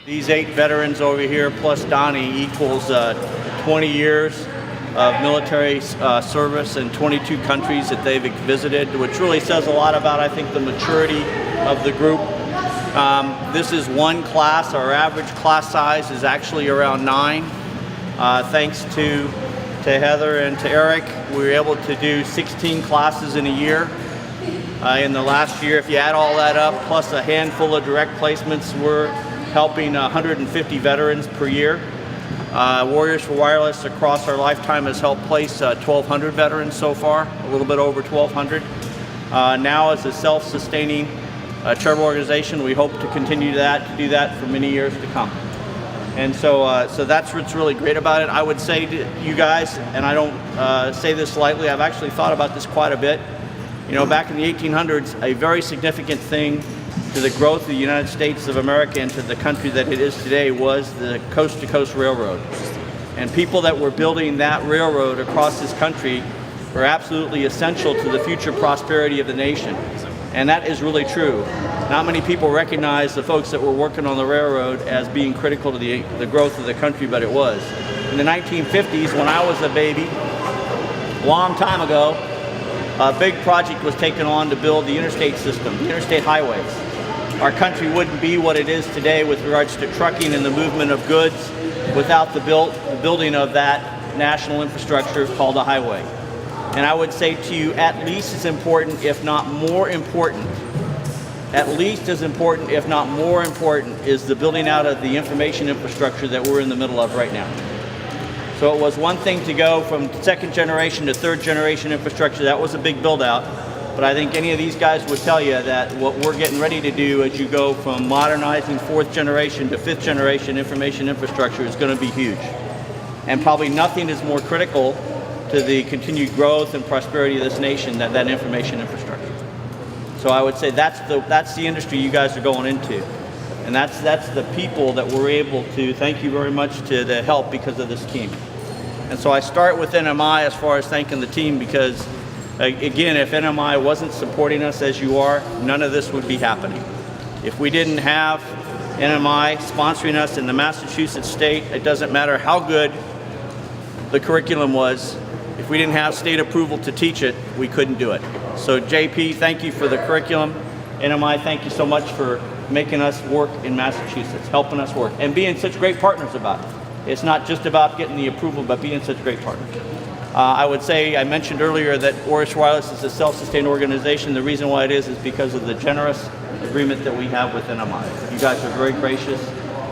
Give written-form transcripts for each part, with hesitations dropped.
These 8 veterans over here plus Donnie equals 20 years of military service in 22 countries that they've visited, which really says a lot about, I think, the maturity of the group. This is one class. Our average class size is actually around 9. Thanks to Heather and to Eric, we were able to do 16 classes in a year. In the last year, if you add all that up, plus a handful of direct placements, we're helping 150 veterans per year. Warriors for Wireless across our lifetime has helped place 1,200 veterans so far, a little bit over 1,200. Now as a self-sustaining charitable organization, we hope to continue to do that for many years to come. And so that's what's really great about it. I would say to you guys, and I don't say this lightly, I've actually thought about this quite a bit. You know, back in the 1800s, a very significant thing to the growth of the United States of America and to the country that it is today was the coast-to-coast railroad. And people that were building that railroad across this country were absolutely essential to the future prosperity of the nation. And that is really true. Not many people recognize the folks that were working on the railroad as being critical to the growth of the country, but it was. In the 1950s, when I was a baby, a long time ago, a big project was taken on to build the interstate system, the interstate highways. Our country wouldn't be what it is today with regards to trucking and the movement of goods without the building of that national infrastructure called a highway. And I would say to you, at least as important, if not more important, at least as important, if not more important, is the building out of the information infrastructure that we're in the middle of right now. So it was one thing to go from 2nd generation to 3rd generation infrastructure. That was a big build out. But I think any of these guys would tell you that what we're getting ready to do as you go from modernizing 4th generation to 5th generation information infrastructure is going to be huge. And probably nothing is more critical to the continued growth and prosperity of this nation than that information infrastructure. So I would say that's the industry you guys are going into. And that's the people that we're able to, thank you very much to the help because of this team. And so I start with NMI as far as thanking the team because, again, if NMI wasn't supporting us as you are, none of this would be happening. If we didn't have NMI sponsoring us in the Massachusetts state, it doesn't matter how good the curriculum was, if we didn't have state approval to teach it, we couldn't do it. So JP, thank you for the curriculum. NMI, thank you so much for making us work in Massachusetts, helping us work, and being such great partners about it. It's not just about getting the approval, but being such great partners. I would say, I mentioned earlier that Warriors for Wireless is a self-sustained organization. The reason why it is because of the generous agreement that we have with NMI. You guys are very gracious,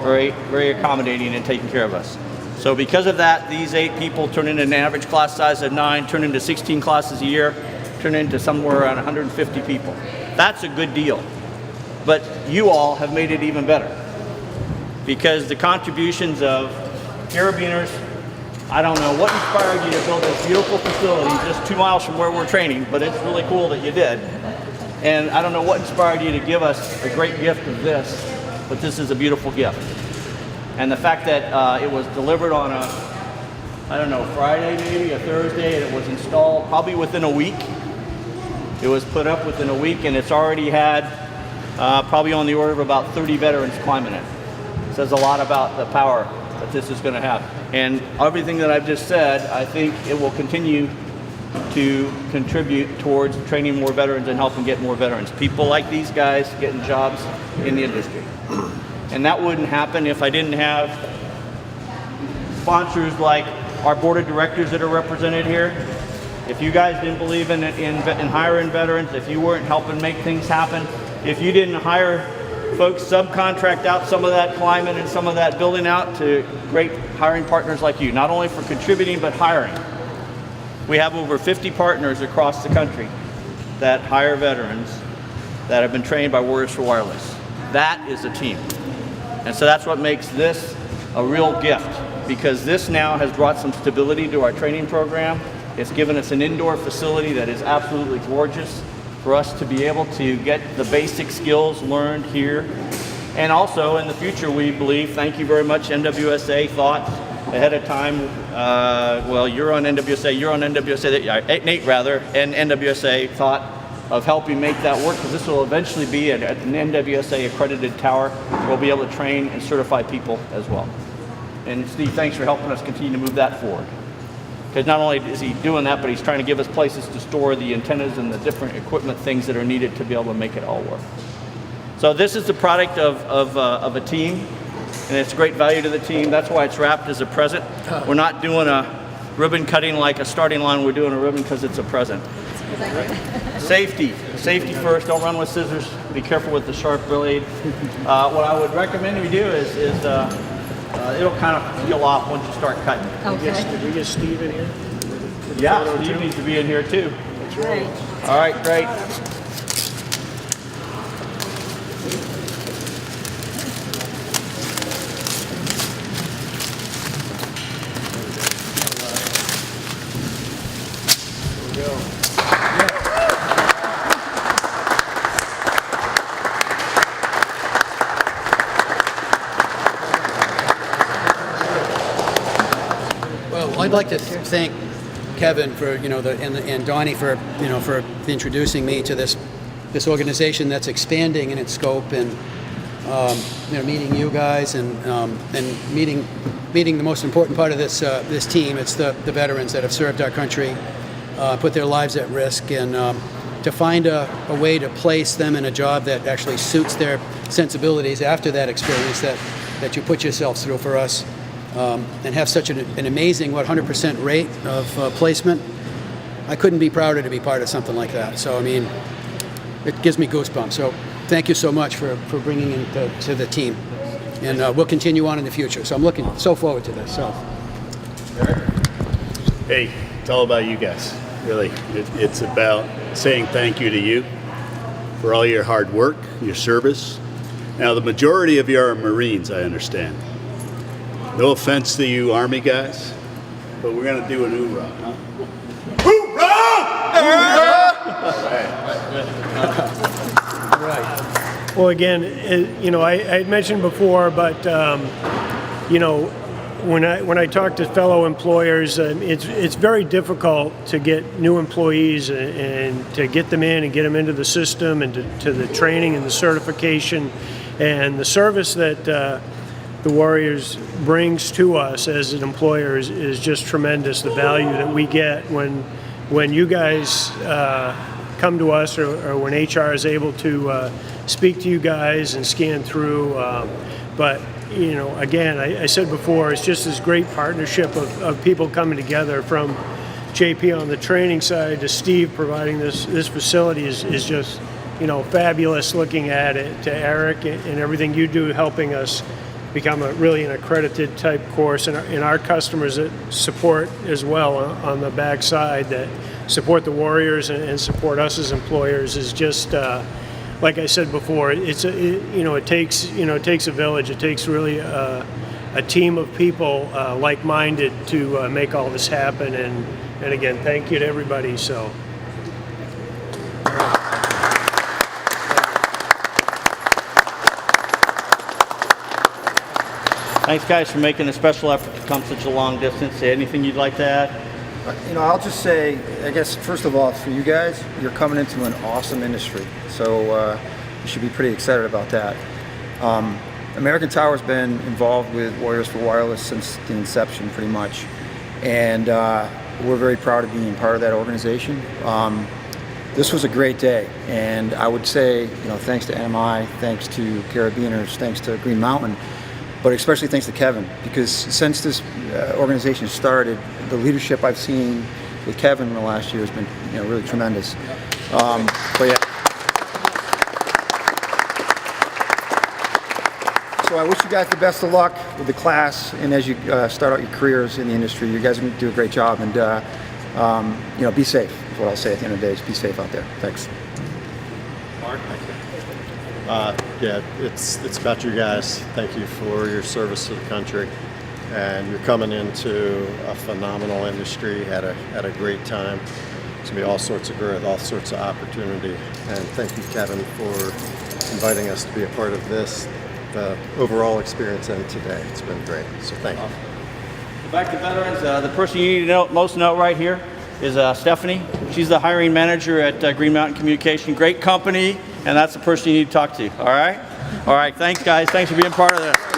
very accommodating and taking care of us. So because of that, these 8 people turn into an average class size of 9, turn into 16 classes a year, turn into somewhere around 150 people. That's a good deal. But you all have made it even better. Because the contributions of Carabiners, I don't know what inspired you to build this beautiful facility just 2 miles from where we're training, but it's really cool that you did. And I don't know what inspired you to give us a great gift of this, but this is a beautiful gift. And the fact that it was delivered on a, I don't know, Friday maybe, a Thursday, and it was installed probably within a week. It was put up within a week, and it's already had probably on the order of about 30 veterans climbing it. It says a lot about the power that this is going to have. And everything that I've just said, I think it will continue to contribute towards training more veterans and helping get more veterans. People like these guys getting jobs in the industry. And that wouldn't happen if I didn't have sponsors like our board of directors that are represented here. If you guys didn't believe in hiring veterans, if you weren't helping make things happen, if you didn't hire folks, subcontract out some of that climbing and some of that building out to great hiring partners like you, not only for contributing, but hiring. We have over 50 partners across the country that hire veterans that have been trained by Warriors for Wireless. That is a team. And so that's what makes this a real gift, because this now has brought some stability to our training program. It's given us an indoor facility that is absolutely gorgeous for us to be able to get the basic skills learned here. And also in the future, we believe, thank you very much, NWSA thought ahead of time, well, you're on NWSA, Nate rather, and NWSA thought of helping make that work, because this will eventually be an NWSA accredited tower. We'll be able to train and certify people as well. And Steve, thanks for helping us continue to move that forward. Because not only is he doing that, but he's trying to give us places to store the antennas and the different equipment things that are needed to be able to make it all work. So this is the product of a team, and it's great value to the team. That's why it's wrapped as a present. We're not doing a ribbon cutting like a starting line. We're doing a ribbon because it's a present. Safety first. Don't run with scissors. Be careful with the sharp blade. What I would recommend we do is it'll kind of peel off once you start cutting. Okay. Did we get Steve in here? Yeah, Steve needs to be in here too. That's right. All right, great. I'd like to thank Kevin for, and Donnie for, for introducing me to this organization that's expanding in its scope, and meeting you guys and meeting the most important part of this team. It's the veterans that have served our country, put their lives at risk, and to find a way to place them in a job that actually suits their sensibilities after that experience that you put yourselves through for us. And have such an amazing 100% rate of placement. I couldn't be prouder to be part of something like that. So, I mean, it gives me goosebumps. So thank you so much for bringing it to the team. And we'll continue on in the future. So I'm looking so forward to this. So. Hey, it's all about you guys. Really, it's about saying thank you to you for all your hard work, your service. Now, the majority of you are Marines, I understand. No offense to you Army guys, but we're going to do an hoorah, huh? Hoorah! Right. Well, again, I had mentioned before, but, when I talk to fellow employers, it's very difficult to get new employees and to get them in and get them into the system and to the training and the certification and the service that the Warriors brings to us as an employer is just tremendous. The value that we get when you guys come to us, or when HR is able to speak to you guys and scan through. But again, I said before, it's just this great partnership of people coming together, from JP on the training side to Steve providing this facility is just fabulous. Looking at it, to Eric and everything you do, helping us become really an accredited type course, and our customers that support as well on the backside, that support the Warriors and support us as employers, is just like I said before. It takes a village. It takes really a team of people like-minded to make all this happen. And again, thank you to everybody. So. Thanks, guys, for making a special effort to come such a long distance. Anything you'd like to add? I'll just say, I guess, first of all, for you guys, you're coming into an awesome industry. So you should be pretty excited about that. American Tower's been involved with Warriors for Wireless since the inception, pretty much. And we're very proud of being part of that organization. This was a great day. And I would say, thanks to NMI, thanks to Carabiners, thanks to Green Mountain, but especially thanks to Kevin, because since this organization started, the leadership I've seen with Kevin in the last year has been really tremendous. But yeah. So I wish you guys the best of luck with the class, and as you start out your careers in the industry, you guys are going to do a great job, and be safe is what I'll say at the end of the day. Just be safe out there. Thanks. Mark? Yeah, it's about you guys. Thank you for your service to the country, and you're coming into a phenomenal industry at a great time. It's gonna be all sorts of growth, all sorts of opportunity, and thank you, Kevin, for inviting us to be a part of this, the overall experience, and today. It's been great. So thank you. Back to veterans, the person you need to most know right here is Stephanie. She's the hiring manager at Green Mountain Communication. Great company, and that's the person you need to talk to. All right? All right, thanks, guys. Thanks for being part of this.